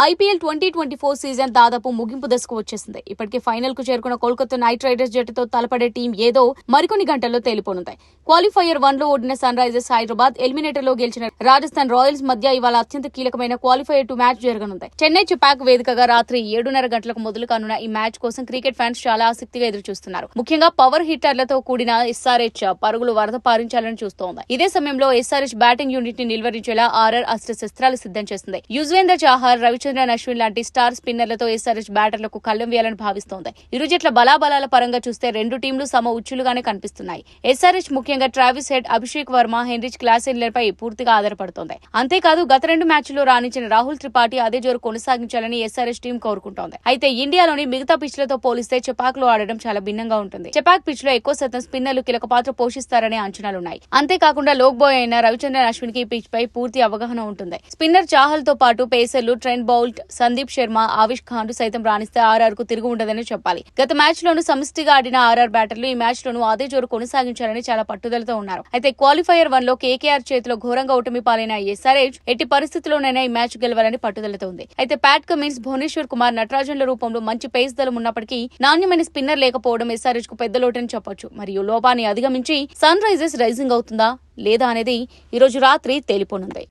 IPL 2024 season దాదాపు ముగింపు దశకు వచ్చేసింది. ఇప్పటికే ఫైనల్ కు చేరుకున్న కోల్కతా నైట్ రైడర్స్ జట్టుతో తలపడే టీం ఏదో మరికొన్ని గంటల్లో తేలిపోనుంది. క్వాలిఫైయర్ 1 లో ఓడిన సన్ రైజర్స్ హైదరాబాద్, ఎలిమినేటర్ లో గెలిచిన రాజస్థాన్ రాయల్స్ మధ్య ఇవాళ అత్యంత కీలకమైన క్వాలిఫైయర్ 2 మ్యాచ్ జరగనుంది. చెన్నై చెపాక్ వేదికగా రాత్రి 7:30 గంటలకు మొదలు కానున్న ఈ మ్యాచ్ కోసం క్రికెట్ ఫ్యాన్స్ చాలా ఆసక్తిగా ఎదురుచూస్తున్నారు. ముఖ్యంగా పవర్ హిట్టర్లతో కూడిన ఎస్ఆర్హెచ్ పరుగులు వరద పారించాలని చూస్తోంది. ఇదే సమయంలో ఎస్ఆర్హెచ్ బ్యాటింగ్ యూనిట్ ని నిలువరించేలా ఆర్ఆర్ అస్త్రశస్త్రాలు సిద్ధం చేసింది. యుజ్వేంద్ర చాహర్, రవిచంద్రన్ అశ్విన్ లాంటి స్టార్ స్పిన్నర్లతో ఎస్ఆర్హెచ్ బ్యాటర్లకు కళ్లెం వేయాలని భావిస్తోంది. ఇరు జట్ల బలాబలాల పరంగా చూస్తే రెండు టీంలు సమ ఉచ్చులుగానే కనిపిస్తున్నాయి. ఎస్ఆర్హెచ్ ముఖ్యంగా Travis Head, Abhishek Varma, Heinrich క్లాసెన్లపై పూర్తిగా ఆధారపడుతోంది. అంతేకాదు గత 2 మ్యాచ్ల్లో రాణించిన రాహుల్ త్రిపాఠి అదే జోరు కొనసాగించాలని ఎస్ఆర్హెచ్ టీం కోరుకుంటోంది. అయితే ఇండియాలోని మిగతా పిచ్లతో పోలిస్తే చెపాక్ లో ఆడడం చాలా భిన్నంగా ఉంటుంది. చెపాక్ పిచ్ లో ఎక్కువ శాతం స్పిన్నర్లు కీలక పాత్ర పోషిస్తారనే అంచనాలున్నాయి. అంతేకాకుండా లోక్ బాయ్ అయిన రవిచంద్రన్ అశ్విన్ కి పిచ్ పై పూర్తి అవగాహన ఉంటుంది. స్పిన్నర్ చాహల్ తో పాటు పేసర్లు ట్రెంట్ బౌల్ట్, సందీప్ శర్మ, ఆవిష్ ఖాన్ సైతం రాణిస్తే ఆర్ఆర్ కు తిరుగు ఉండదని చెప్పాలి. గత మ్యాచ్ లోను సమిష్టిగా ఆడిన ఆర్ఆర్ బ్యాటర్లు ఈ మ్యాచ్ లోను అదే జోరు కొనసాగించాలని చాలా పట్టుదలతో ఉన్నారు. అయితే క్వాలిఫైయర్ 1 లో కేకేఆర్ చేతిలో ఘోరంగా ఓటమి పాలైన ఎస్ఆర్హెచ్ ఎట్టి పరిస్థితుల్లోనైనా ఈ మ్యాచ్ గెలవాలని పట్టుదలతో ఉంది. అయితే ప్యాట్ కమిన్స్, భువనేశ్వర్ కుమార్, నటరాజన్ల రూపంలో మంచి పేస్ దళం ఉన్నప్పటికీ నాణ్యమైన స్పిన్నర్ లేకపోవడం ఎస్ఆర్హెచ్ కు పెద్ద లోటని చెప్పొచ్చు. మరియు లోపాన్ని అధిగమించి సన్ రైజర్స్ రైజింగ్ అవుతుందా లేదా అనేది ఈ రోజు రాత్రి తేలిపోనుంది.